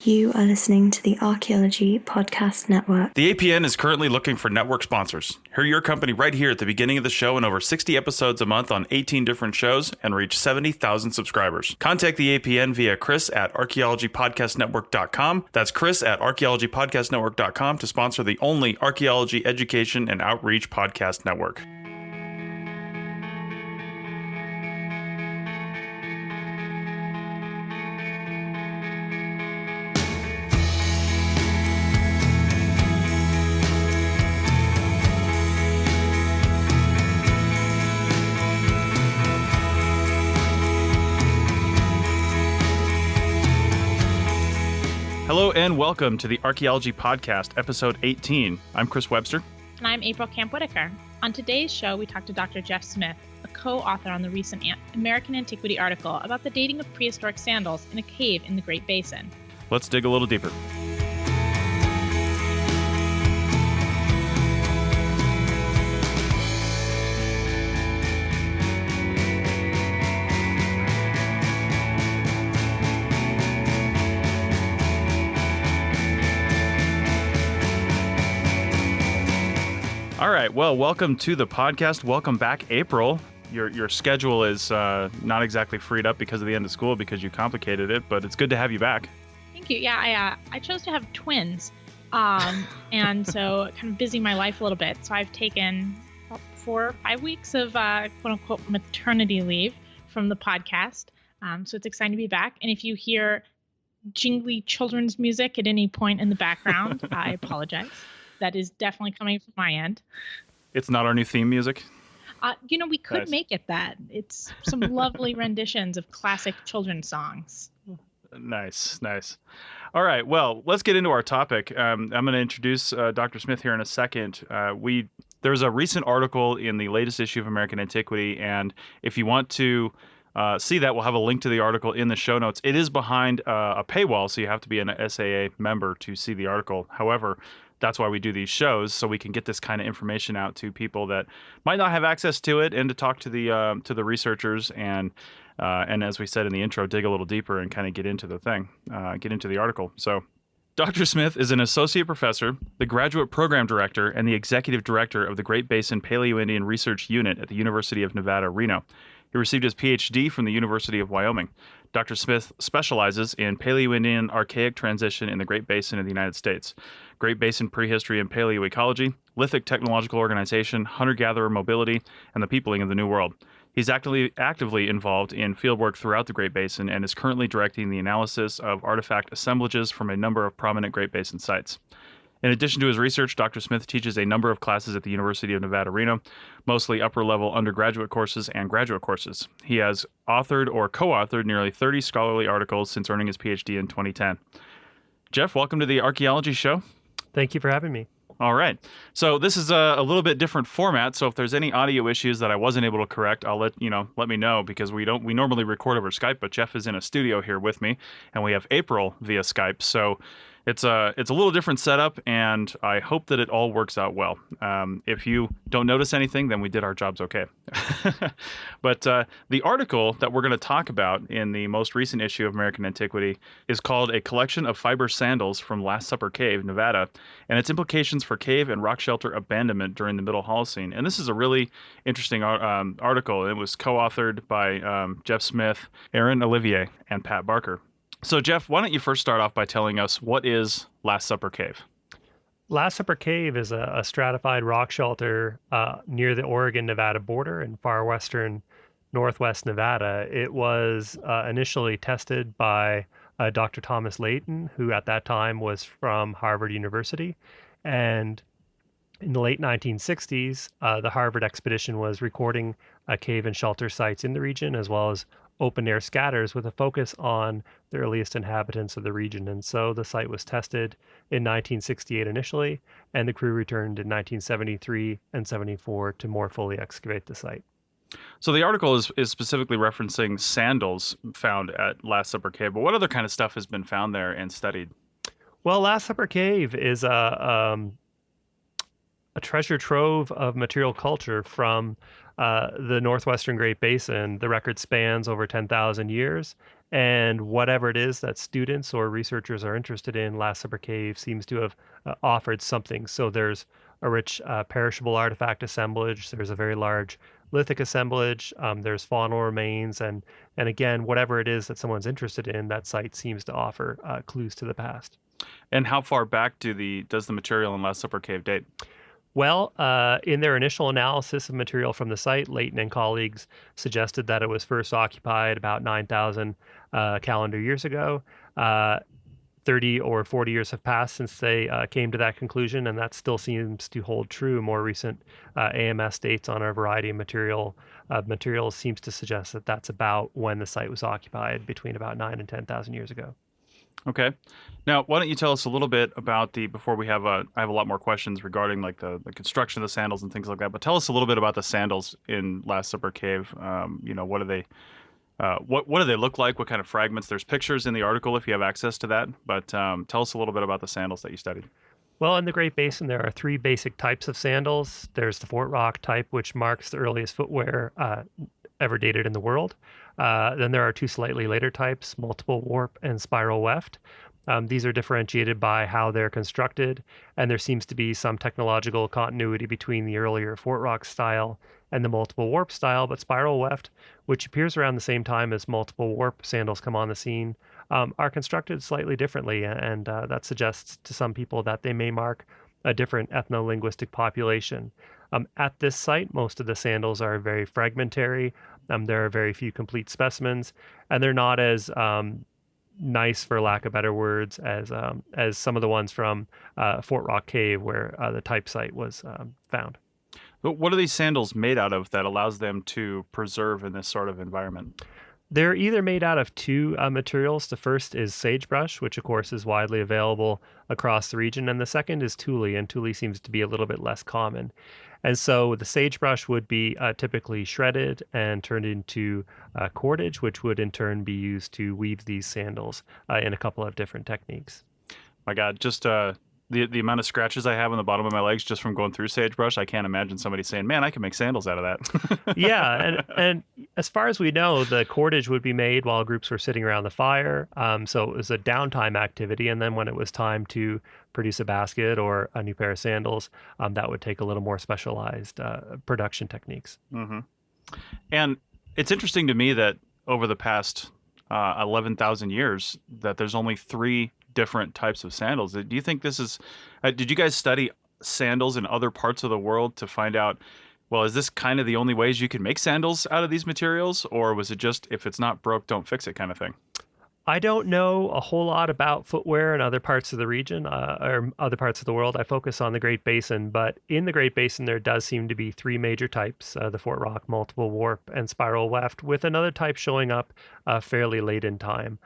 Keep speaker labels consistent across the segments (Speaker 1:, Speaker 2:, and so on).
Speaker 1: You are listening to the Archaeology Podcast Network.
Speaker 2: The APN is currently looking for network sponsors. Hear your company right here at the beginning of the show in over 60 episodes a month on 18 different shows and reach 70,000 subscribers. Contact the APN via chris@archaeologypodcastnetwork.com. That's chris@archaeologypodcastnetwork.com to sponsor the only archaeology education and outreach podcast network. Hello and welcome to the Archaeology Podcast, episode 18. I'm Chris Webster.
Speaker 3: And I'm April Camp-Whitaker. On today's show, we talk to Dr. Geoff Smith, a co-author on the recent American Antiquity article about the dating of prehistoric sandals in a cave in the Great Basin.
Speaker 2: Let's dig a little deeper. All right. Well, welcome to the podcast. Welcome back, April. Your schedule is not exactly freed up because of the end of school because you complicated it, but it's good to have you back.
Speaker 3: Thank you. Yeah, I chose to have twins, and so kind of busy my life a little bit. So I've taken about 4 or 5 weeks of quote unquote maternity leave from the podcast. So it's exciting to be back. And if you hear jingly children's music at any point in the background, I apologize. That is definitely coming from my end.
Speaker 2: It's not our new theme music?
Speaker 3: We could make it that. It's some lovely renditions of classic children's songs.
Speaker 2: Nice. All right, well, let's get into our topic. I'm going to introduce Dr. Smith here in a second. There's a recent article in the latest issue of American Antiquity, and if you want to see that, we'll have a link to the article in the show notes. It is behind a paywall, so you have to be an SAA member to see the article. However, that's why we do these shows, so we can get this kind of information out to people that might not have access to it, and to talk to the researchers and as we said in the intro, dig a little deeper and kind of get into the thing, get into the article. So, Dr. Smith is an associate professor, the graduate program director, and the executive director of the Great Basin Paleo-Indian Research Unit at the University of Nevada, Reno. He received his PhD from the University of Wyoming. Dr. Smith specializes in Paleo-Indian archaic transition in the Great Basin of the United States, Great Basin prehistory and paleoecology, lithic technological organization, hunter-gatherer mobility, and the peopling of the New World. He's actively involved in fieldwork throughout the Great Basin and is currently directing the analysis of artifact assemblages from a number of prominent Great Basin sites. In addition to his research, Dr. Smith teaches a number of classes at the University of Nevada, Reno, mostly upper-level undergraduate courses and graduate courses. He has authored or co-authored nearly 30 scholarly articles since earning his PhD in 2010. Geoff, welcome to the Archaeology Show.
Speaker 4: Thank you for having me.
Speaker 2: All right. So this is a little bit different format. So if there's any audio issues that I wasn't able to correct, I'll let me know, because we normally record over Skype, but Geoff is in a studio here with me, and we have April via Skype. So it's a little different setup, and I hope that it all works out well. If you don't notice anything, then we did our jobs okay. But the article that we're going to talk about in the most recent issue of American Antiquity is called A Collection of Fiber Sandals from Last Supper Cave, Nevada, and its implications for cave and rock shelter abandonment during the Middle Holocene. And this is a really interesting article. It was co-authored by Geoff Smith, Aaron Olivier, and Pat Barker. So, Geoff, why don't you first start off by telling us what is Last Supper Cave?
Speaker 4: Last Supper Cave is a stratified rock shelter near the Oregon-Nevada border in far western northwest Nevada. It was initially tested by Dr. Thomas Layton, who at that time was from Harvard University. And in the late 1960s, the Harvard expedition was recording cave and shelter sites in the region, as well as open-air scatters with a focus on the earliest inhabitants of the region. And so the site was tested in 1968 initially, and the crew returned in 1973 and 74 to more fully excavate the site.
Speaker 2: So the article is specifically referencing sandals found at Last Supper Cave, but what other kind of stuff has been found there and studied?
Speaker 4: Well, Last Supper Cave is a treasure trove of material culture from the northwestern Great Basin. The record spans over 10,000 years, And whatever it is that students or researchers are interested in, Last Supper Cave seems to have offered something. So there's a rich perishable artifact assemblage. There's a very large lithic assemblage. There's faunal remains, and again, whatever it is that someone's interested in, that site seems to offer clues to the past.
Speaker 2: And how far back does the material in Last Supper Cave date?
Speaker 4: Well, in their initial analysis of material from the site, Leighton and colleagues suggested that it was first occupied about 9,000 calendar years ago. 30 or 40 years have passed since they came to that conclusion, and that still seems to hold true. More recent AMS dates on a variety of materials seems to suggest that that's about when the site was occupied, between about 9 and 10,000 years ago.
Speaker 2: Okay. Now, why don't you tell us a little bit about before we have I have a lot more questions regarding like the construction of the sandals and things like that, but tell us a little bit about the sandals in Last Supper Cave. What do they, what do they look like? What kind of fragments? There's pictures in the article if you have access to that, but tell us a little bit about the sandals that you studied.
Speaker 4: Well, in the Great Basin, there are three basic types of sandals. There's the Fort Rock type, which marks the earliest footwear ever dated in the world. Then there are two slightly later types, multiple warp and spiral weft. These are differentiated by how they're constructed, and there seems to be some technological continuity between the earlier Fort Rock style and the multiple warp style, but spiral weft, which appears around the same time as multiple warp sandals come on the scene, are constructed slightly differently, and that suggests to some people that they may mark a different ethno-linguistic population. At this site, most of the sandals are very fragmentary. There are very few complete specimens, and they're not as nice, for lack of better words, as some of the ones from Fort Rock Cave, where the type site was found.
Speaker 2: But what are these sandals made out of that allows them to preserve in this sort of environment?
Speaker 4: They're either made out of two materials. The first is sagebrush, which of course is widely available across the region, and the second is tule, and tule seems to be a little bit less common. And so the sagebrush would be typically shredded and turned into cordage, which would in turn be used to weave these sandals in a couple of different techniques.
Speaker 2: My God, just the amount of scratches I have on the bottom of my legs just from going through sagebrush, I can't imagine somebody saying, man, I can make sandals out of that.
Speaker 4: Yeah, and as far as we know, the cordage would be made while groups were sitting around the fire. So it was a downtime activity, and then when it was time to produce a basket or a new pair of sandals, that would take a little more specialized production techniques.
Speaker 2: Mm-hmm. And it's interesting to me that over the past 11,000 years that there's only three different types of sandals. Do you think this is, did you guys study sandals in other parts of the world to find out, well, is this kind of the only ways you can make sandals out of these materials? Or was it just, if it's not broke, don't fix it kind of thing?
Speaker 4: I don't know a whole lot about footwear in other parts of the region or other parts of the world. I focus on the Great Basin, but in the Great Basin, there does seem to be three major types, the Fort Rock, multiple warp, and spiral weft, with another type showing up fairly late in time.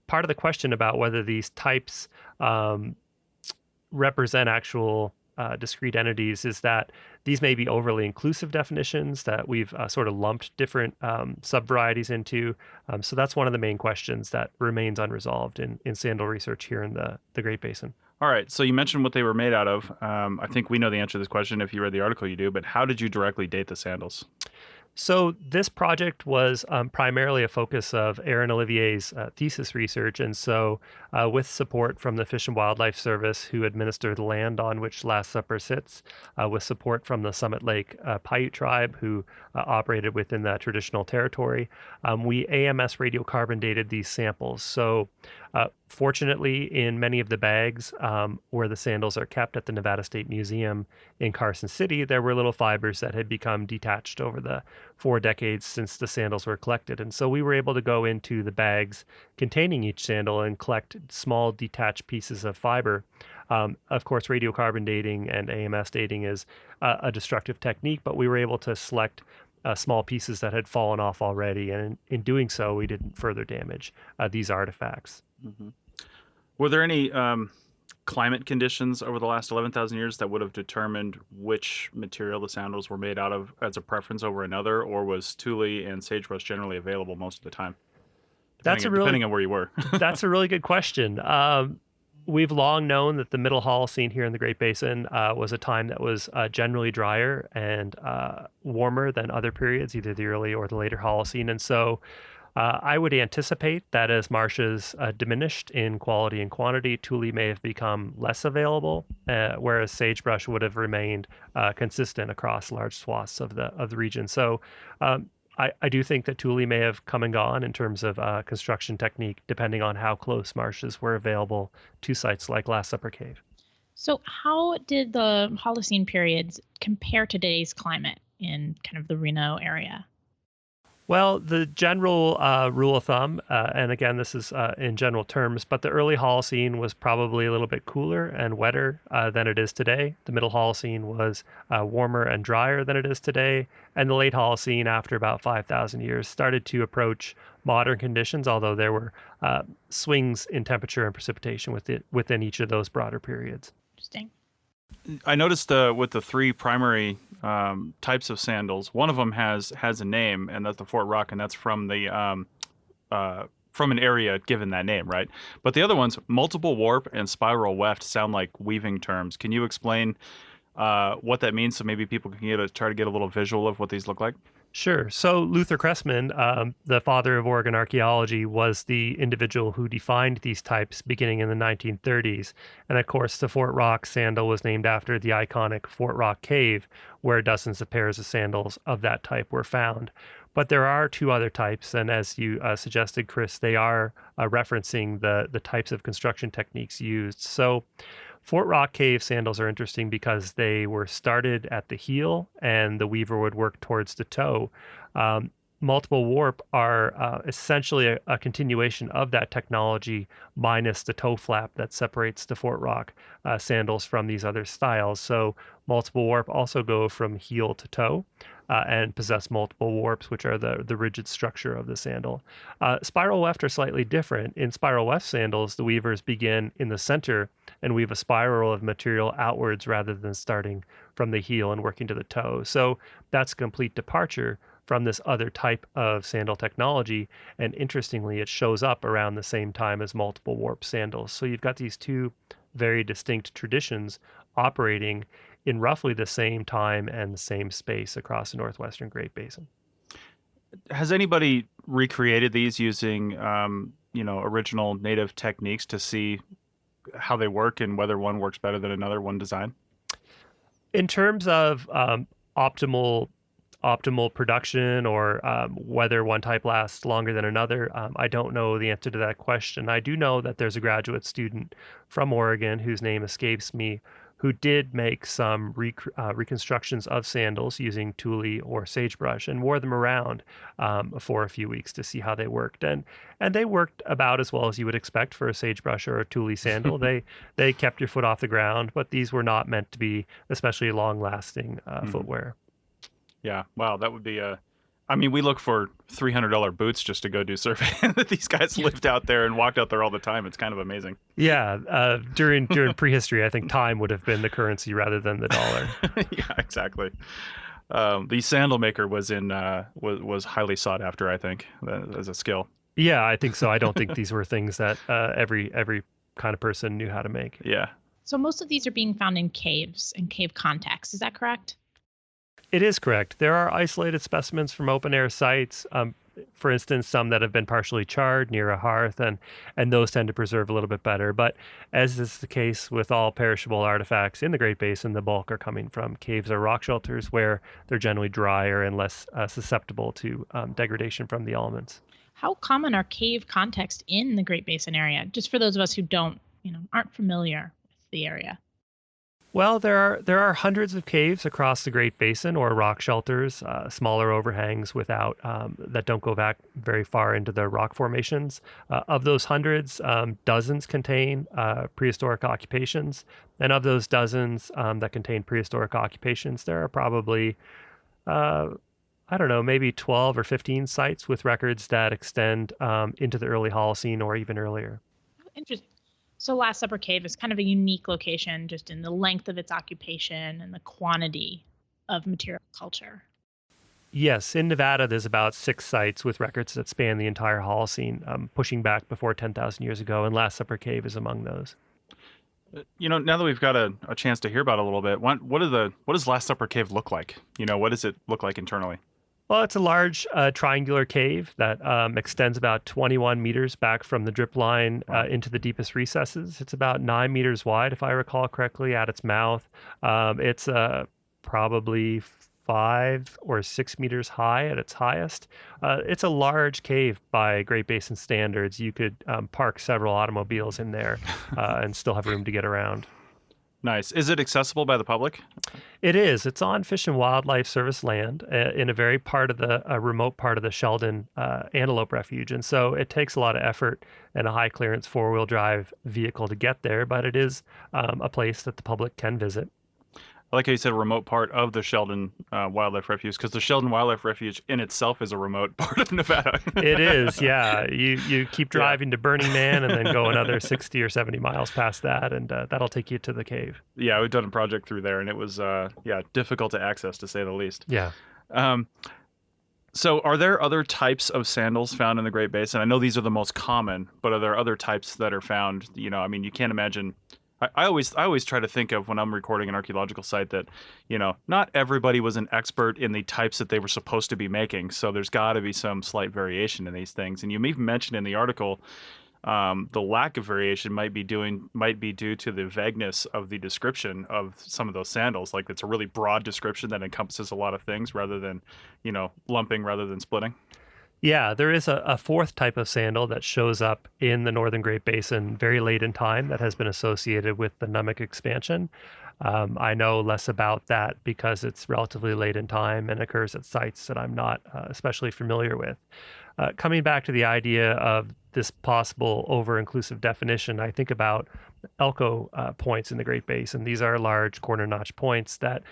Speaker 4: Part of the question about whether these types represent actual discrete entities is that these may be overly inclusive definitions that we've sort of lumped different subvarieties into. So that's one of the main questions that remains unresolved in sandal research here in the Great Basin.
Speaker 2: All right. So you mentioned what they were made out of. I think we know the answer to this question. If you read the article, you do. But how did you directly date the sandals?
Speaker 4: So this project was primarily a focus of Aaron Olivier's thesis research, and so with support from the Fish and Wildlife Service, who administer the land on which Last Supper sits, with support from the Summit Lake Paiute tribe, who operated within that traditional territory, we AMS radiocarbon dated these samples. So fortunately, in many of the bags where the sandals are kept at the Nevada State Museum in Carson City, there were little fibers that had become detached over the 4 decades since the sandals were collected. And so we were able to go into the bags containing each sandal and collect small detached pieces of fiber. Of course, radiocarbon dating and AMS dating is a destructive technique, but we were able to select small pieces that had fallen off already. And in doing so, we didn't further damage these artifacts.
Speaker 2: Mm-hmm. Were there any climate conditions over the last 11,000 years that would have determined which material the sandals were made out of as a preference over another, or was tule and sagebrush generally available most of the time? Depending on where you were.
Speaker 4: That's a really good question. We've long known that the Middle Holocene here in the Great Basin was a time that was generally drier and warmer than other periods, either the early or the later Holocene. And so I would anticipate that as marshes diminished in quality and quantity, tule may have become less available, whereas sagebrush would have remained consistent across large swaths of the region. So I do think that tule may have come and gone in terms of construction technique, depending on how close marshes were available to sites like Last Supper Cave.
Speaker 3: So, how did the Holocene periods compare to today's climate in kind of the Reno area?
Speaker 4: Well, the general rule of thumb, and again, this is in general terms, but the early Holocene was probably a little bit cooler and wetter than it is today. The middle Holocene was warmer and drier than it is today. And the late Holocene, after about 5,000 years, started to approach modern conditions, although there were swings in temperature and precipitation within each of those broader periods.
Speaker 3: Interesting.
Speaker 2: I noticed with the three primary types of sandals, one of them has a name, and that's the Fort Rock, and that's from the from an area given that name, right? But the other ones, multiple warp and spiral weft, sound like weaving terms. Can you explain what that means, so maybe people can try to get a little visual of what these look like?
Speaker 4: Sure. So Luther Cressman, the father of Oregon archaeology, was the individual who defined these types beginning in the 1930s. And of course, the Fort Rock sandal was named after the iconic Fort Rock Cave, where dozens of pairs of sandals of that type were found. But there are two other types, and as you suggested, Chris, they are referencing the types of construction techniques used. So Fort Rock Cave sandals are interesting because they were started at the heel and the weaver would work towards the toe. Multiple warp are essentially a continuation of that technology, minus the toe flap that separates the Fort Rock sandals from these other styles. So multiple warp also go from heel to toe and possess multiple warps, which are the rigid structure of the sandal. Spiral weft are slightly different. In spiral weft sandals, the weavers begin in the center and weave a spiral of material outwards rather than starting from the heel and working to the toe. So that's a complete departure from this other type of sandal technology. And interestingly, it shows up around the same time as multiple warp sandals. So you've got these two very distinct traditions operating in roughly the same time and the same space across the northwestern Great Basin.
Speaker 2: Has anybody recreated these using, original native techniques to see how they work and whether one works better than another, one design?
Speaker 4: In terms of optimal production or whether one type lasts longer than another, I don't know the answer to that question. I do know that there's a graduate student from Oregon whose name escapes me, who did make some reconstructions of sandals using tule or sagebrush and wore them around for a few weeks to see how they worked. And they worked about as well as you would expect for a sagebrush or a tule sandal. They kept your foot off the ground, but these were not meant to be especially long-lasting footwear.
Speaker 2: Yeah, wow, that would be we look for $300 boots just to go do surveying. These guys lived out there and walked out there all the time. It's kind of amazing.
Speaker 4: Yeah, during prehistory, I think time would have been the currency rather than the dollar.
Speaker 2: Yeah, exactly. The sandal maker was was highly sought after, I think, as a skill.
Speaker 4: Yeah, I think so. I don't think these were things that every kind of person knew how to make.
Speaker 2: Yeah.
Speaker 3: So most of these are being found in caves and cave contexts. Is that correct?
Speaker 4: It is correct. There are isolated specimens from open air sites. For instance, some that have been partially charred near a hearth, and those tend to preserve a little bit better. But as is the case with all perishable artifacts in the Great Basin, the bulk are coming from caves or rock shelters where they're generally drier and less susceptible to degradation from the elements.
Speaker 3: How common are cave contexts in the Great Basin area? Just for those of us who aren't familiar with the area.
Speaker 4: Well, there are hundreds of caves across the Great Basin, or rock shelters, smaller overhangs that don't go back very far into the rock formations. Of those hundreds, dozens contain prehistoric occupations, and of those dozens that contain prehistoric occupations, there are probably maybe 12 or 15 sites with records that extend into the early Holocene or even earlier.
Speaker 3: Interesting. So Last Supper Cave is kind of a unique location just in the length of its occupation and the quantity of material culture.
Speaker 4: Yes, in Nevada, there's about 6 sites with records that span the entire Holocene, pushing back before 10,000 years ago, and Last Supper Cave is among those.
Speaker 2: Now that we've got a chance to hear about it a little bit, what does Last Supper Cave look like? What does it look like internally?
Speaker 4: Well, it's a large triangular cave that extends about 21 meters back from the drip line into the deepest recesses. It's about 9 meters wide, if I recall correctly, at its mouth. It's probably 5 or 6 meters high at its highest. It's a large cave by Great Basin standards. You could park several automobiles in there and still have room to get around.
Speaker 2: Nice. Is it accessible by the public?
Speaker 4: It is. It's on Fish and Wildlife Service land in a very remote part of the Sheldon Antelope Refuge. And so it takes a lot of effort and a high clearance 4-wheel drive vehicle to get there, but it is a place that the public can visit.
Speaker 2: I like how you said a remote part of the Sheldon Wildlife Refuge, because the Sheldon Wildlife Refuge in itself is a remote part of Nevada.
Speaker 4: It is, yeah. You keep driving to Burning Man and then go another 60 or 70 miles past that, and that'll take you to the cave.
Speaker 2: Yeah, we've done a project through there, and it was difficult to access, to say the least.
Speaker 4: Yeah.
Speaker 2: So are there other types of sandals found in the Great Basin? I know these are the most common, but are there other types that are found? You know, I mean, you can't imagine... I always try to think of, when I'm recording an archaeological site, that, you know, not everybody was an expert in the types that they were supposed to be making. So there's got to be some slight variation in these things. And you even mentioned in the article the lack of variation might be due to the vagueness of the description of some of those sandals. Like, it's a really broad description that encompasses a lot of things, rather than, you know, lumping rather than splitting.
Speaker 4: Yeah, there is a fourth type of sandal that shows up in the Northern Great Basin very late in time that has been associated with the Nunavik expansion. I know less about that because it's relatively late in time and occurs at sites that I'm not especially familiar with. Coming back to the idea of this possible over-inclusive definition, I think about Elko points in the Great Basin. These are large corner notch points that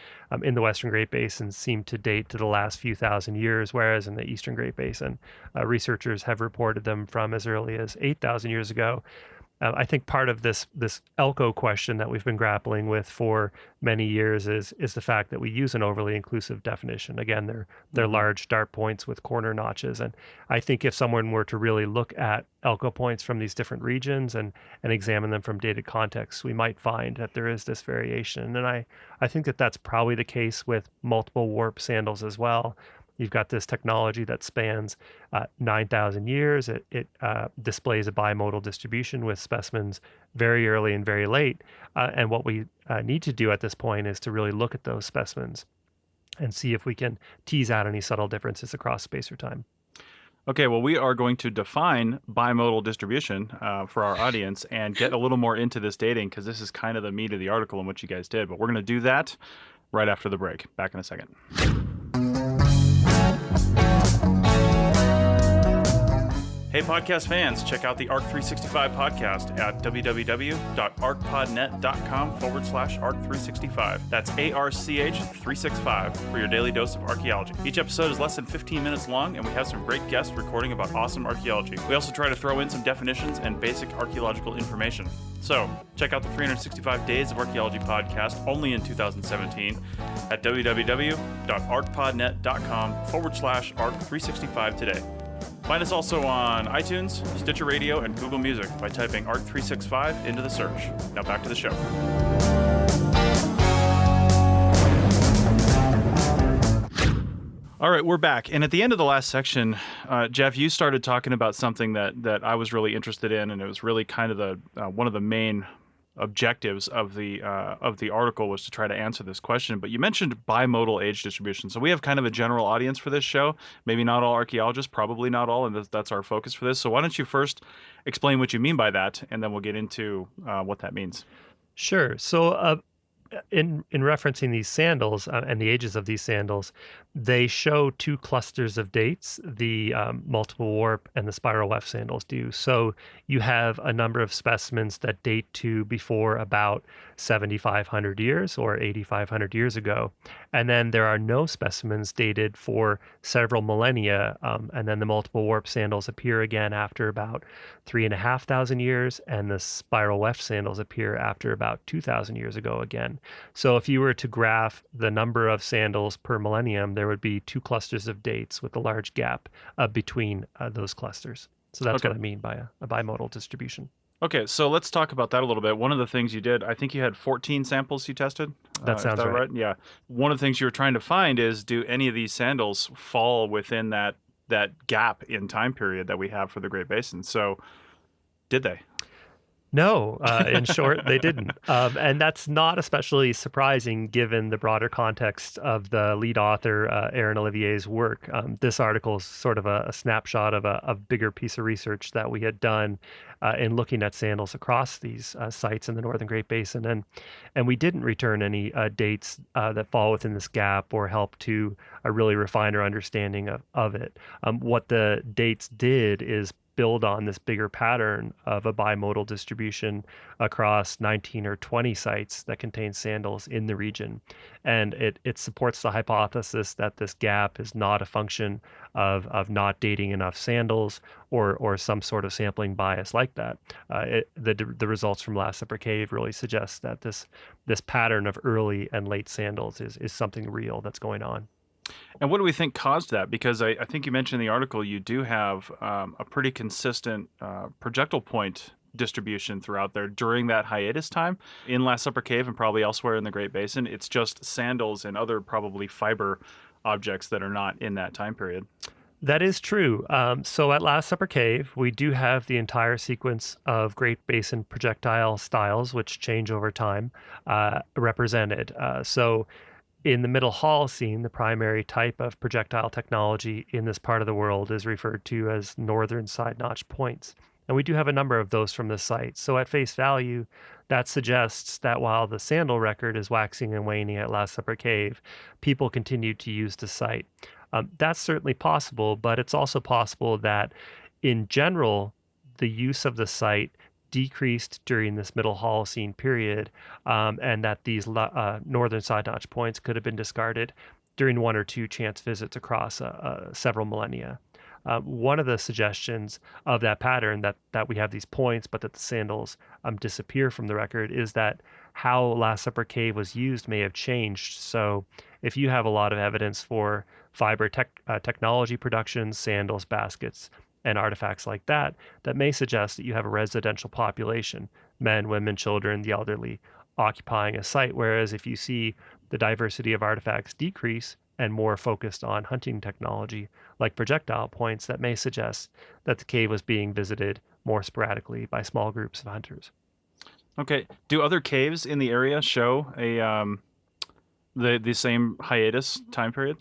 Speaker 4: in the Western Great Basin seem to date to the last few thousand years, whereas in the Eastern Great Basin, researchers have reported them from as early as 8,000 years ago. I think part of this Elko question that we've been grappling with for many years is the fact that we use an overly inclusive definition. Again, they're large dart points with corner notches, and I think if someone were to really look at Elko points from these different regions and examine them from dated contexts, we might find that there is this variation. And I think that that's probably the case with multiple warp sandals as well. You've got this technology that spans 9,000 years. It displays a bimodal distribution with specimens very early and very late. And what we need to do at this point is to really look at those specimens and see if we can tease out any subtle differences across space or time.
Speaker 2: Okay, well, we are going to define bimodal distribution for our audience and get a little more into this dating, because this is kind of the meat of the article and what you guys did. But we're going to do that right after the break. Back in a second. Hey, podcast fans, check out the ARC365 podcast at www.arcpodnet.com/ARC365. That's ARCH365 for your daily dose of archaeology. Each episode is less than 15 minutes long, and we have some great guests recording about awesome archaeology. We also try to throw in some definitions and basic archaeological information. So, check out the 365 Days of Archaeology podcast, only in 2017, at www.arcpodnet.com/ARC365 today. Find us also on iTunes, Stitcher Radio, and Google Music by typing ARC365 into the search. Now back to the show. All right, we're back. And at the end of the last section, Geoff, you started talking about something that I was really interested in, and it was really kind of the one of the main objectives of the article was to try to answer this question. But you mentioned bimodal age distribution. So we have kind of a general audience for this show. Maybe not all archaeologists, probably not all, and that's our focus for this. So why don't you first explain what you mean by that, and then we'll get into what that means.
Speaker 4: Sure. So in referencing these sandals and the ages of these sandals, they show two clusters of dates, the multiple warp and the spiral weft sandals do. So you have a number of specimens that date to before about 7,500 years or 8,500 years ago. And then there are no specimens dated for several millennia. And then the multiple warp sandals appear again after about 3,500 years, and the spiral weft sandals appear after about 2,000 years ago again. So if you were to graph the number of sandals per millennium, there would be two clusters of dates with a large gap between those clusters. So that's what I mean by a bimodal distribution.
Speaker 2: Okay, so let's talk about that a little bit. One of the things you did, I think you had 14 samples you tested.
Speaker 4: That
Speaker 2: Is
Speaker 4: sounds
Speaker 2: that
Speaker 4: right.
Speaker 2: right? Yeah. One of the things you were trying to find is, do any of these sandals fall within that gap in time period that we have for the Great Basin? So, did they?
Speaker 4: No, in short, they didn't. And that's not especially surprising given the broader context of the lead author, Aaron Olivier's work. This article is sort of a snapshot of a bigger piece of research that we had done in looking at sandals across these sites in the Northern Great Basin. And we didn't return any dates that fall within this gap or help to really refine our understanding of it. What the dates did is build on this bigger pattern of a bimodal distribution across 19 or 20 sites that contain sandals in the region. And it supports the hypothesis that this gap is not a function of not dating enough sandals or some sort of sampling bias like that. The results from Last Supper Cave really suggest that this pattern of early and late sandals is something real that's going on.
Speaker 2: And what do we think caused that? Because I think you mentioned in the article you do have a pretty consistent projectile point distribution throughout there during that hiatus time in Last Supper Cave and probably elsewhere in the Great Basin. It's just sandals and other probably fiber objects that are not in that time period.
Speaker 4: That is true. So at Last Supper Cave, we do have the entire sequence of Great Basin projectile styles, which change over time, represented. So in the Middle Holocene, the primary type of projectile technology in this part of the world is referred to as northern side notch points. And we do have a number of those from the site. So at face value, that suggests that while the sandal record is waxing and waning at Last Supper Cave, people continued to use the site. That's certainly possible, but it's also possible that in general, the use of the site decreased during this Middle Holocene period, and that these northern side notch points could have been discarded during one or two chance visits across several millennia. One of the suggestions of that pattern that we have these points, but that the sandals disappear from the record, is that how Last Supper Cave was used may have changed. So if you have a lot of evidence for fiber technology production, sandals, baskets, and artifacts like that, that may suggest that you have a residential population, men, women, children, the elderly, occupying a site. Whereas if you see the diversity of artifacts decrease and more focused on hunting technology, like projectile points, that may suggest that the cave was being visited more sporadically by small groups of hunters.
Speaker 2: Okay. Do other caves in the area show the same hiatus time period?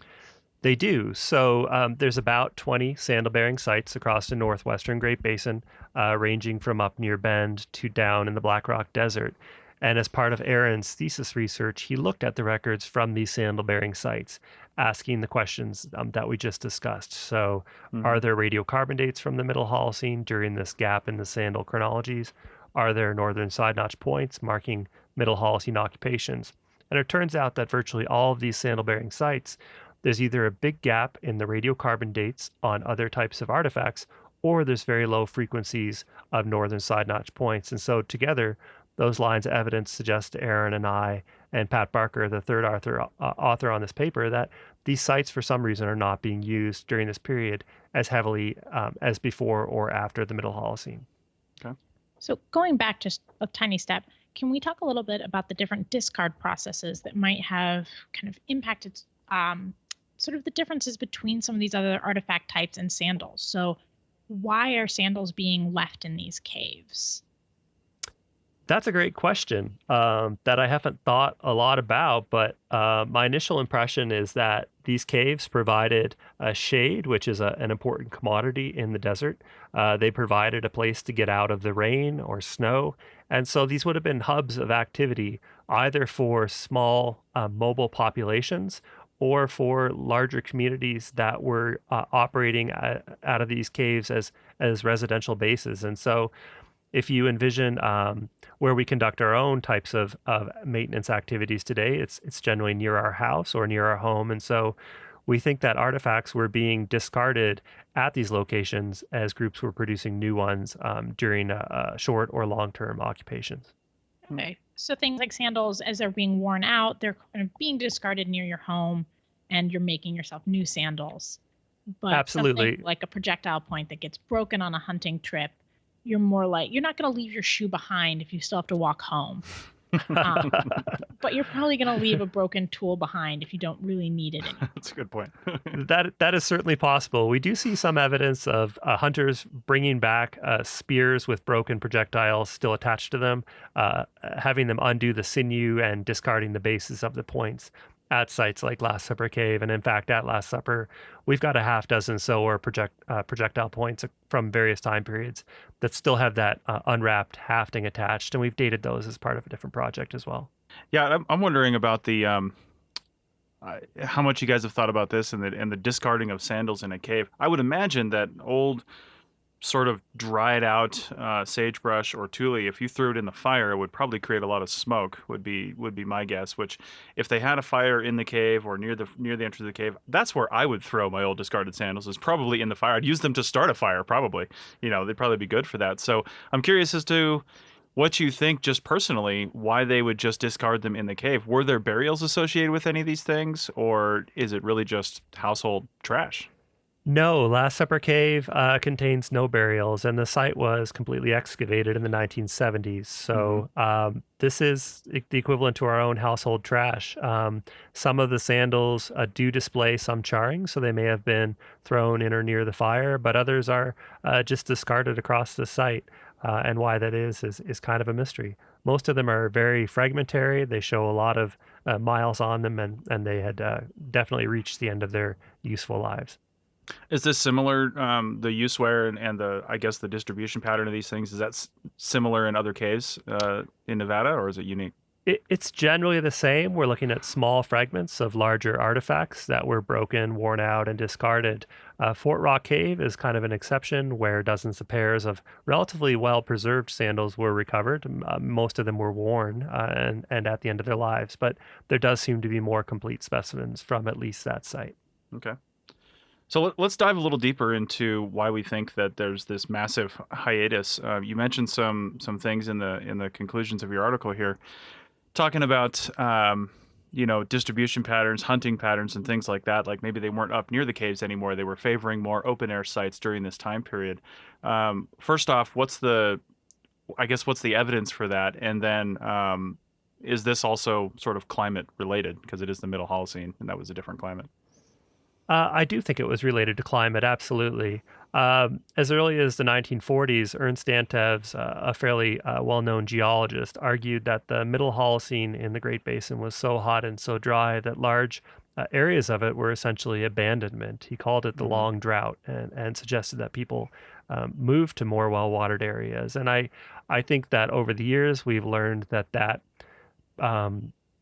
Speaker 4: They do. So there's about 20 sandal-bearing sites across the northwestern Great Basin, ranging from up near Bend to down in the Black Rock Desert. And as part of Aaron's thesis research, he looked at the records from these sandal-bearing sites, asking the questions that we just discussed. So are there radiocarbon dates from the Middle Holocene during this gap in the sandal chronologies? Are there northern side notch points marking Middle Holocene occupations? And it turns out that virtually all of these sandal-bearing sites, there's either a big gap in the radiocarbon dates on other types of artifacts, or there's very low frequencies of northern side notch points. And so together, those lines of evidence suggest to Aaron and I and Pat Barker, the third author on this paper, that these sites for some reason are not being used during this period as heavily as before or after the Middle Holocene.
Speaker 2: Okay.
Speaker 3: So going back just a tiny step, can we talk a little bit about the different discard processes that might have kind of impacted sort of the differences between some of these other artifact types and sandals? So why are sandals being left in these caves?
Speaker 4: That's a great question that I haven't thought a lot about, but my initial impression is that these caves provided shade, which is an important commodity in the desert. They provided a place to get out of the rain or snow. And so these would have been hubs of activity, either for small mobile populations or for larger communities that were operating out of these caves as residential bases. And so if you envision where we conduct our own types of maintenance activities today, it's generally near our house or near our home. And so we think that artifacts were being discarded at these locations as groups were producing new ones during short or long-term occupations.
Speaker 3: Okay. So things like sandals, as they're being worn out, they're kind of being discarded near your home and you're making yourself new sandals. But
Speaker 4: Absolutely.
Speaker 3: something like a projectile point that gets broken on a hunting trip, you're not going to leave your shoe behind if you still have to walk home. But you're probably going to leave a broken tool behind if you don't really need it anymore.
Speaker 2: That's a good point.
Speaker 4: That is certainly possible. We do see some evidence of hunters bringing back spears with broken projectiles still attached to them, having them undo the sinew and discarding the bases of the points at sites like Last Supper Cave. And in fact, at Last Supper, we've got a half dozen projectile points from various time periods that still have that unwrapped hafting attached, and we've dated those as part of a different project as well.
Speaker 2: Yeah, I'm wondering about the how much you guys have thought about this and the discarding of sandals in a cave. I would imagine that old, sort of dried out sagebrush or tule, if you threw it in the fire, it would probably create a lot of smoke. Would be my guess. Which, if they had a fire in the cave or near the entrance of the cave, that's where I would throw my old discarded sandals. Is probably in the fire. I'd use them to start a fire. Probably, they'd probably be good for that. So I'm curious as to what you think, just personally, why they would just discard them in the cave. Were there burials associated with any of these things, or is it really just household trash?
Speaker 4: No, Last Supper Cave contains no burials, and the site was completely excavated in the 1970s. So this is the equivalent to our own household trash. Some of the sandals do display some charring, so they may have been thrown in or near the fire, but others are just discarded across the site. And why that is kind of a mystery. Most of them are very fragmentary. They show a lot of miles on them, and they had definitely reached the end of their useful lives.
Speaker 2: Is this similar, the use wear and the, I guess, the distribution pattern of these things, is that similar in other caves in Nevada, or is it unique?
Speaker 4: It's generally the same. We're looking at small fragments of larger artifacts that were broken, worn out, and discarded. Fort Rock Cave is kind of an exception, where dozens of pairs of relatively well-preserved sandals were recovered. Most of them were worn and at the end of their lives, but there does seem to be more complete specimens from at least that site.
Speaker 2: Okay. So let's dive a little deeper into why we think that there's this massive hiatus. You mentioned some things in the conclusions of your article here, talking about distribution patterns, hunting patterns, and things like that. Like maybe they weren't up near the caves anymore; they were favoring more open air sites during this time period. First off, what's the evidence for that? And then is this also sort of climate related, because it is the Middle Holocene and that was a different climate?
Speaker 4: I do think it was related to climate, absolutely. As early as the 1940s, Ernst Antevs, a fairly well-known geologist, argued that the Middle Holocene in the Great Basin was so hot and so dry that large areas of it were essentially abandonment. He called it the long drought, and suggested that people moved to more well-watered areas. And I think that over the years, we've learned that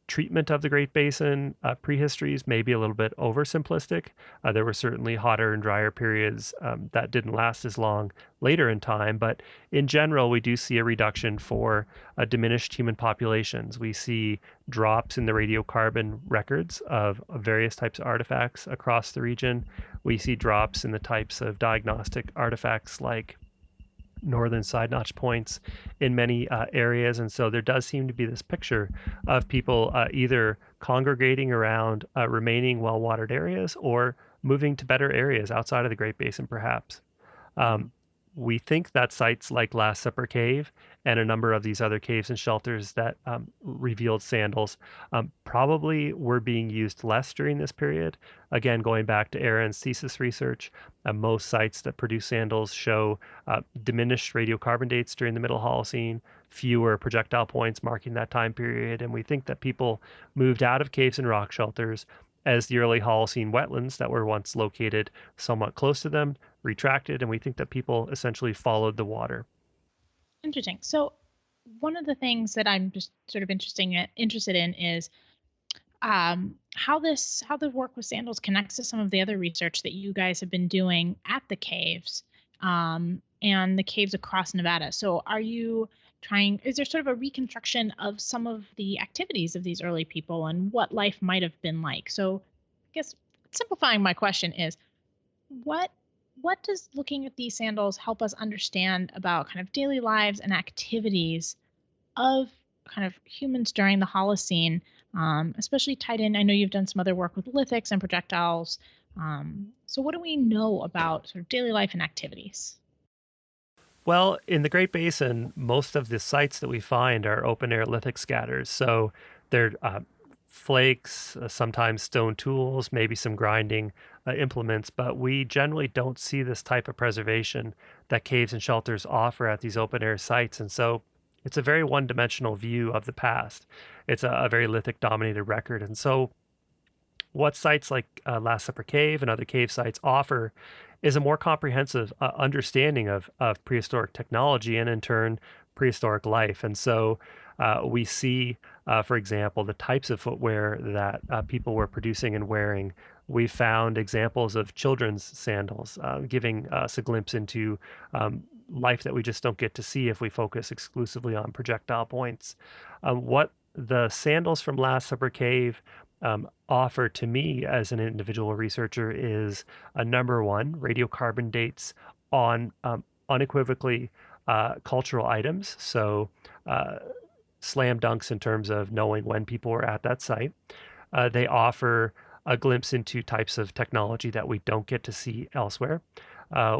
Speaker 4: treatment of the Great Basin prehistories may be a little bit oversimplistic. There were certainly hotter and drier periods that didn't last as long later in time, but in general, we do see a reduction for diminished human populations. We see drops in the radiocarbon records of various types of artifacts across the region. We see drops in the types of diagnostic artifacts like northern side notch points in many areas. And so there does seem to be this picture of people either congregating around remaining well-watered areas or moving to better areas outside of the Great Basin, perhaps. We think that sites like Last Supper Cave and a number of these other caves and shelters that revealed sandals probably were being used less during this period. Again, going back to Aaron's thesis research, most sites that produce sandals show diminished radiocarbon dates during the Middle Holocene, fewer projectile points marking that time period, and we think that people moved out of caves and rock shelters as the early Holocene wetlands that were once located somewhat close to them retracted, and we think that people essentially followed the water.
Speaker 3: Interesting. So one of the things that I'm just sort of interested in is how the work with sandals connects to some of the other research that you guys have been doing at the caves and the caves across Nevada. So is there sort of a reconstruction of some of the activities of these early people and what life might have been like? So I guess simplifying my question is, what does looking at these sandals help us understand about kind of daily lives and activities of kind of humans during the Holocene, especially tied in? I know you've done some other work with lithics and projectiles. So what do we know about sort of daily life and activities?
Speaker 4: Well, in the Great Basin, most of the sites that we find are open air lithic scatters. So they're flakes, sometimes stone tools, maybe some grinding implements, but we generally don't see this type of preservation that caves and shelters offer at these open air sites. And so it's a very one dimensional view of the past. It's a very lithic dominated record. And so what sites like Last Supper Cave and other cave sites offer is a more comprehensive understanding of prehistoric technology and, in turn, prehistoric life. And so we see, for example, the types of footwear that people were producing and wearing. We found examples of children's sandals, giving us a glimpse into life that we just don't get to see if we focus exclusively on projectile points. What the sandals from Last Supper Cave offer to me as an individual researcher is a number one, radiocarbon dates on unequivocally cultural items. So slam dunks in terms of knowing when people were at that site. They offer a glimpse into types of technology that we don't get to see elsewhere.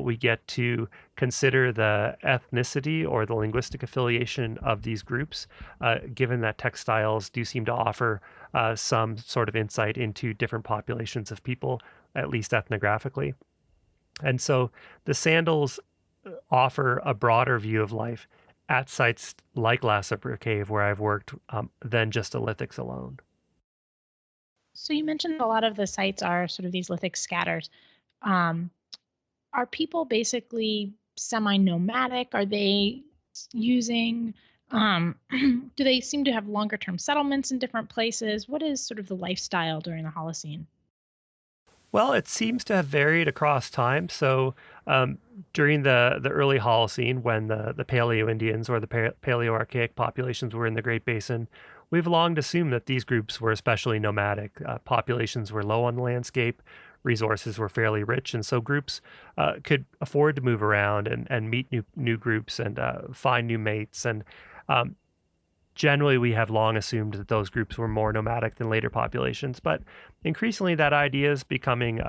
Speaker 4: We get to consider the ethnicity or the linguistic affiliation of these groups, given that textiles do seem to offer some sort of insight into different populations of people, at least ethnographically. And so the sandals offer a broader view of life at sites like Last Supper Cave, where I've worked, than just a lithics alone.
Speaker 3: So you mentioned a lot of the sites are sort of these lithic scatters. Um, are people basically semi-nomadic? Are they using, do they seem to have longer term settlements in different places? What is sort of the lifestyle during the Holocene?
Speaker 4: Well, it seems to have varied across time. So during the early Holocene, when the Paleo Indians or the Paleo-Archaic populations were in the Great Basin, we've long assumed that these groups were especially nomadic. Populations were low on the landscape, resources were fairly rich, and so groups could afford to move around and meet new groups and find new mates. And um, generally, we have long assumed that those groups were more nomadic than later populations, but increasingly that idea is becoming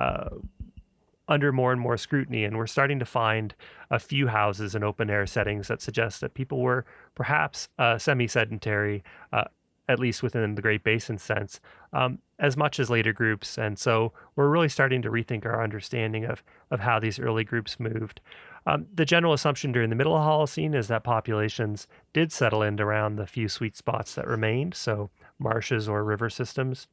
Speaker 4: under more and more scrutiny, and we're starting to find a few houses in open air settings that suggest that people were perhaps semi-sedentary, at least within the Great Basin sense, as much as later groups. And so we're really starting to rethink our understanding of how these early groups moved. The general assumption during the Middle Holocene is that populations did settle in around the few sweet spots that remained, so marshes or river systems.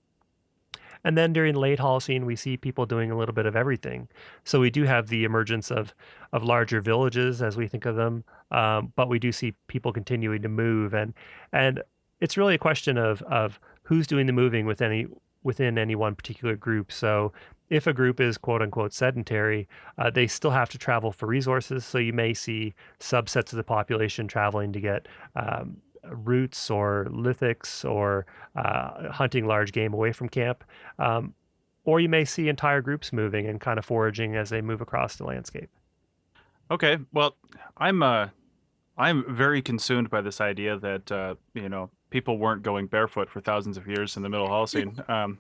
Speaker 4: And then during late Holocene, we see people doing a little bit of everything. So we do have the emergence of larger villages as we think of them, but we do see people continuing to move, and it's really a question of who's doing the moving within any one particular group. So if a group is quote unquote sedentary, they still have to travel for resources. So you may see subsets of the population traveling to get roots or lithics or hunting large game away from camp. Or you may see entire groups moving and kind of foraging as they move across the landscape.
Speaker 2: Okay, well, I'm very consumed by this idea that people weren't going barefoot for thousands of years in the Middle Holocene.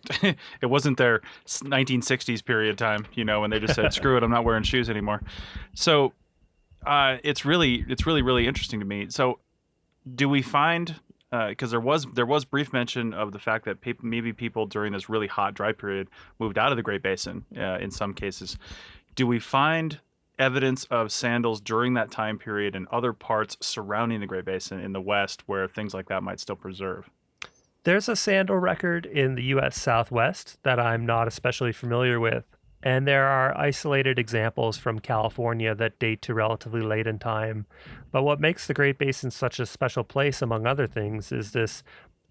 Speaker 2: It wasn't their 1960s period time, when they just said, "Screw it, I'm not wearing shoes anymore." So it's really interesting to me. So do we find, because there was brief mention of the fact that maybe people during this really hot dry period moved out of the Great Basin in some cases. Do we find evidence of sandals during that time period in other parts surrounding the Great Basin in the West where things like that might still preserve?
Speaker 4: There's a sandal record in the U.S. Southwest that I'm not especially familiar with, and there are isolated examples from California that date to relatively late in time. But what makes the Great Basin such a special place, among other things, is this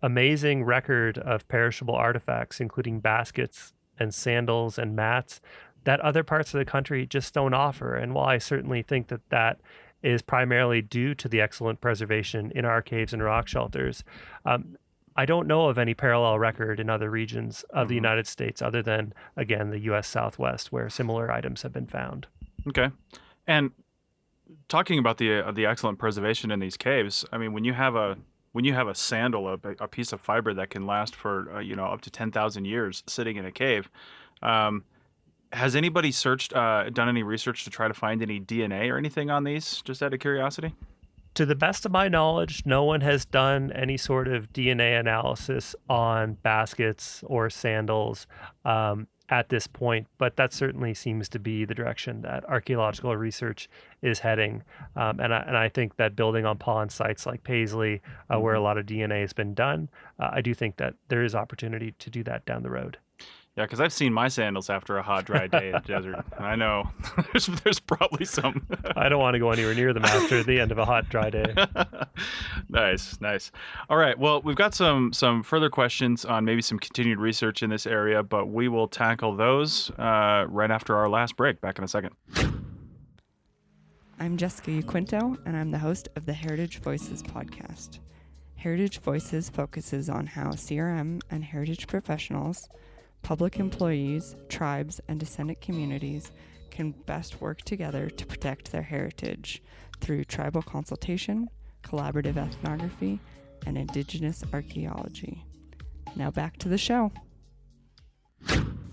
Speaker 4: amazing record of perishable artifacts, including baskets and sandals and mats, that other parts of the country just don't offer. And while I certainly think that is primarily due to the excellent preservation in our caves and rock shelters, I don't know of any parallel record in other regions of the United States other than, again, the U.S. Southwest, where similar items have been found.
Speaker 2: Okay. And talking about the excellent preservation in these caves, I mean, when you have a sandal, a piece of fiber that can last for up to 10,000 years sitting in a cave, Has anybody done any research to try to find any DNA or anything on these, just out of curiosity?
Speaker 4: To the best of my knowledge, no one has done any sort of DNA analysis on baskets or sandals at this point, but that certainly seems to be the direction that archaeological research is heading. And I think that building on pond sites like Paisley, where a lot of DNA has been done, I do think that there is opportunity to do that down the road.
Speaker 2: Yeah, because I've seen my sandals after a hot, dry day in the desert. I know there's probably some.
Speaker 4: I don't want to go anywhere near them after the end of a hot, dry day.
Speaker 2: Nice. All right. Well, we've got some further questions on maybe some continued research in this area, but we will tackle those right after our last break. Back in a second.
Speaker 5: I'm Jessica Yaquinto, and I'm the host of the Heritage Voices podcast. Heritage Voices focuses on how CRM and heritage professionals, public employees, tribes, and descendant communities can best work together to protect their heritage through tribal consultation, collaborative ethnography, and indigenous archaeology. Now back to the show.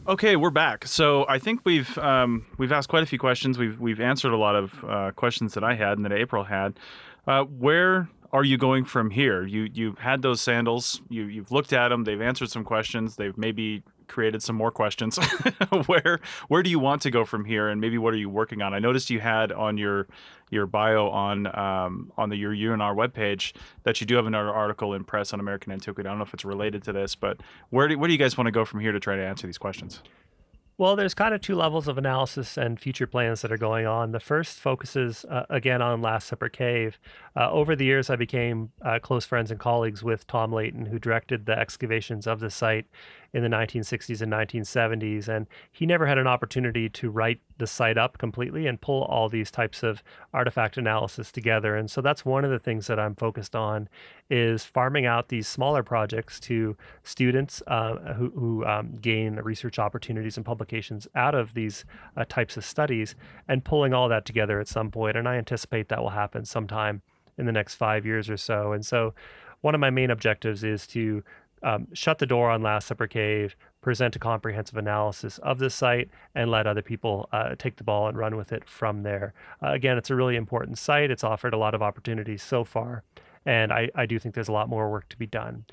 Speaker 2: Okay, we're back. So I think we've asked quite a few questions. We've answered a lot of questions that I had and that April had. Where are you going from here? You had those sandals. You've looked at them. They've answered some questions. They've maybe created some more questions. Where do you want to go from here, and maybe what are you working on? I noticed you had on your bio on your UNR webpage that you do have another article in Press on American Antiquity. I don't know if it's related to this, but where do you guys want to go from here to try to answer these questions?
Speaker 4: Well, there's kind of two levels of analysis and future plans that are going on. The first focuses, again, on Last Supper Cave. Over the years, I became close friends and colleagues with Tom Layton, who directed the excavations of the site in the 1960s and 1970s. And he never had an opportunity to write the site up completely and pull all these types of artifact analysis together. And so that's one of the things that I'm focused on, is farming out these smaller projects to students who gain research opportunities and publications out of these types of studies, and pulling all that together at some point. And I anticipate that will happen sometime in the next 5 years or so. And so one of my main objectives is to shut the door on Last Supper Cave, present a comprehensive analysis of the site, and let other people take the ball and run with it from there. Again, it's a really important site. It's offered a lot of opportunities so far, and I do think there's a lot more work to be done.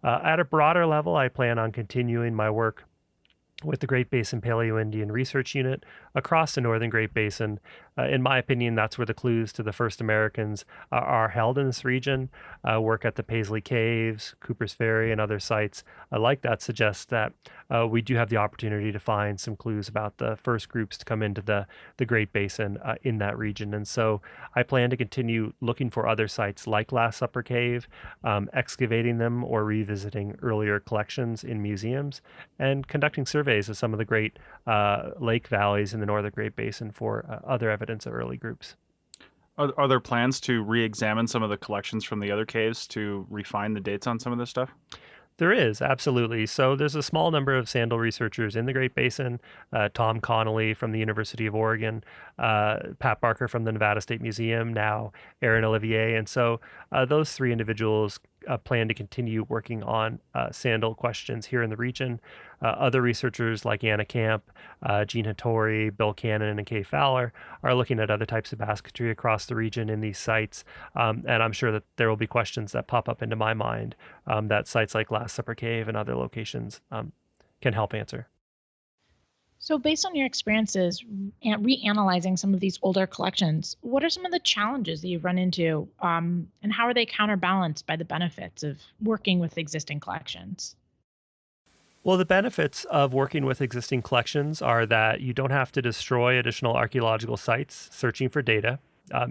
Speaker 4: At a broader level, I plan on continuing my work with the Great Basin Paleo-Indian Research Unit across the Northern Great Basin. In my opinion, that's where the clues to the first Americans are held in this region. Work at the Paisley Caves, Cooper's Ferry, and other sites like that suggests that we do have the opportunity to find some clues about the first groups to come into the Great Basin in that region. And so I plan to continue looking for other sites like Last Supper Cave, excavating them or revisiting earlier collections in museums, and conducting surveys of some of the great lake valleys in the Northern Great Basin for other evidence of early groups.
Speaker 2: Are there plans to re-examine some of the collections from the other caves to refine the dates on some of this stuff?
Speaker 4: There is, absolutely. So there's a small number of sandal researchers in the Great Basin, Tom Connolly from the University of Oregon, Pat Barker from the Nevada State Museum, now Aaron Olivier. And so those three individuals plan to continue working on sandal questions here in the region. Other researchers like Anna Camp, Jean Hattori, Bill Cannon, and Kay Fowler are looking at other types of basketry across the region in these sites. And I'm sure that there will be questions that pop up into my mind that sites like Last Supper Cave and other locations can help answer.
Speaker 3: So based on your experiences reanalyzing some of these older collections, what are some of the challenges that you've run into, and how are they counterbalanced by the benefits of working with existing collections?
Speaker 4: Well, the benefits of working with existing collections are that you don't have to destroy additional archaeological sites searching for data.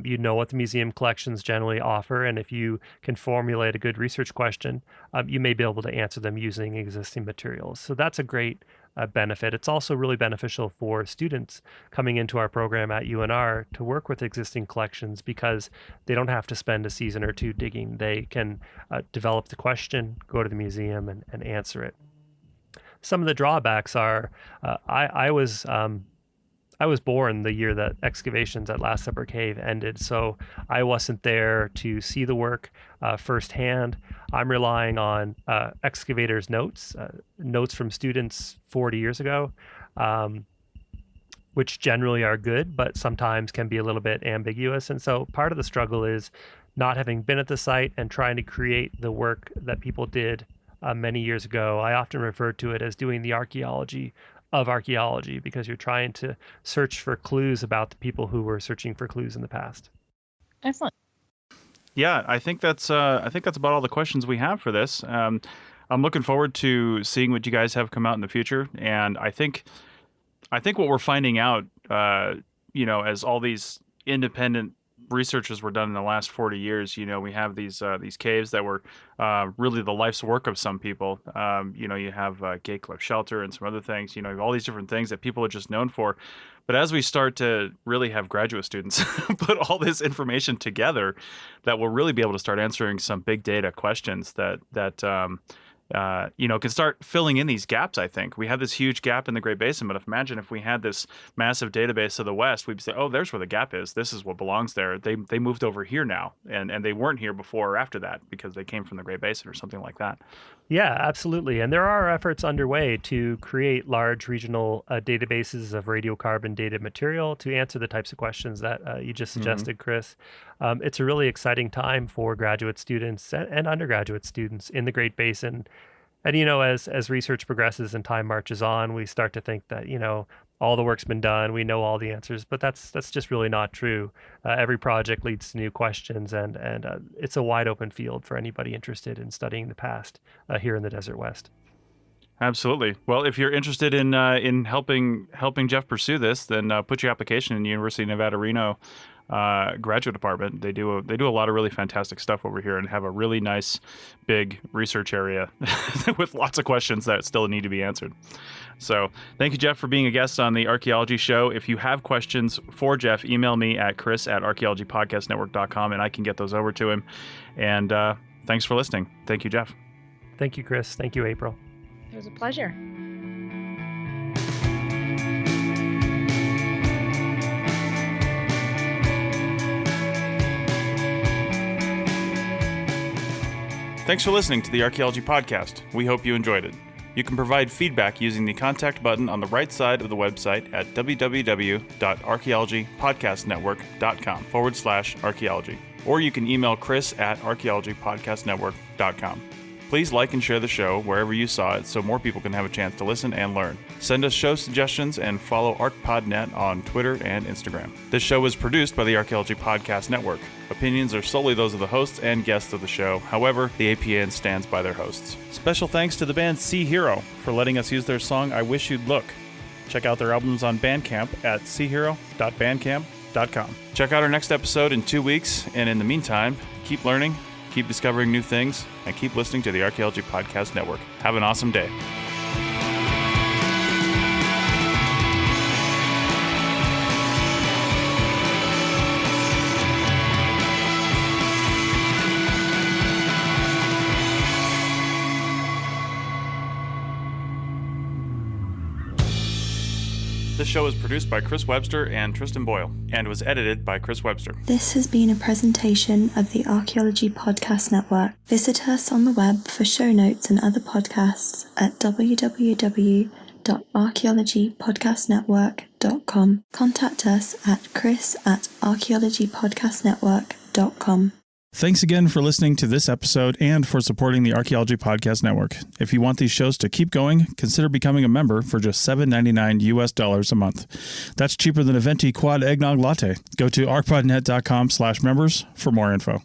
Speaker 4: You know what the museum collections generally offer, and if you can formulate a good research question, you may be able to answer them using existing materials. So that's a great benefit. It's also really beneficial for students coming into our program at UNR to work with existing collections, because they don't have to spend a season or two digging. They can develop the question, go to the museum, and answer it. Some of the drawbacks are I was born the year that excavations at Last Supper Cave ended, so I wasn't there to see the work firsthand. I'm relying on excavators' notes from students 40 years ago. which generally are good, but sometimes can be a little bit ambiguous. And so part of the struggle is not having been at the site and trying to create the work that people did many years ago. I often refer to it as doing the archaeology of archaeology, because you're trying to search for clues about the people who were searching for clues in the past.
Speaker 3: Excellent.
Speaker 2: Yeah, I think that's about all the questions we have for this. I'm looking forward to seeing what you guys have come out in the future, and I think what we're finding out, as all these independent researches were done in the last 40 years, we have these caves that were really the life's work of some people. You have Gate Cliff Shelter and some other things, all these different things that people are just known for. But as we start to really have graduate students put all this information together, that we'll really be able to start answering some big data questions that can start filling in these gaps. I think we have this huge gap in the Great Basin, but imagine if we had this massive database of the West, we'd say, oh, there's where the gap is. This is what belongs there. They moved over here now, and they weren't here before or after that because they came from the Great Basin or something like that.
Speaker 4: Yeah, absolutely. And there are efforts underway to create large regional databases of radiocarbon dated material to answer the types of questions that you just suggested, Chris. It's a really exciting time for graduate students and undergraduate students in the Great Basin. And, as research progresses and time marches on, we start to think that, all the work's been done, we know all the answers, but that's just really not true. Every project leads to new questions, and it's a wide open field for anybody interested in studying the past here in the Desert West.
Speaker 2: Absolutely. Well, if you're interested in helping Geoff pursue this, then put your application in the University of Nevada, Reno graduate department. They do a lot of really fantastic stuff over here and have a really nice big research area with lots of questions that still need to be answered. So thank you, Geoff, for being a guest on the Archaeology Show. If you have questions for Geoff, email me at chris@archaeologypodcastnetwork.com and I can get those over to him. And thanks for listening. Thank you, Geoff.
Speaker 4: Thank you, Chris. Thank you, April.
Speaker 3: It was a pleasure.
Speaker 2: Thanks for listening to the Archaeology Podcast. We hope you enjoyed it. You can provide feedback using the contact button on the right side of the website at www.archaeologypodcastnetwork.com/archaeology. Or you can email chris@archaeologypodcastnetwork.com. Please like and share the show wherever you saw it so more people can have a chance to listen and learn. Send us show suggestions and follow ArchPodNet on Twitter and Instagram. This show is produced by the Archaeology Podcast Network. Opinions are solely those of the hosts and guests of the show. However, the APN stands by their hosts. Special thanks to the band Sea Hero for letting us use their song I Wish You'd Look. Check out their albums on Bandcamp at seahero.bandcamp.com. Check out our next episode in 2 weeks, and in the meantime, keep learning, keep discovering new things, and keep listening to the Archaeology Podcast Network. Have an awesome day. This show is produced by Chris Webster and Tristan Boyle, and was edited by Chris Webster.
Speaker 1: This has been a presentation of the Archaeology Podcast Network. Visit us on the web for show notes and other podcasts at www.archaeologypodcastnetwork.com. Contact us at chris@archaeologypodcastnetwork.com.
Speaker 2: Thanks again for listening to this episode and for supporting the Archaeology Podcast Network. If you want these shows to keep going, consider becoming a member for just $7.99 US a month. That's cheaper than a venti quad eggnog latte. Go to archpodnet.com/members for more info.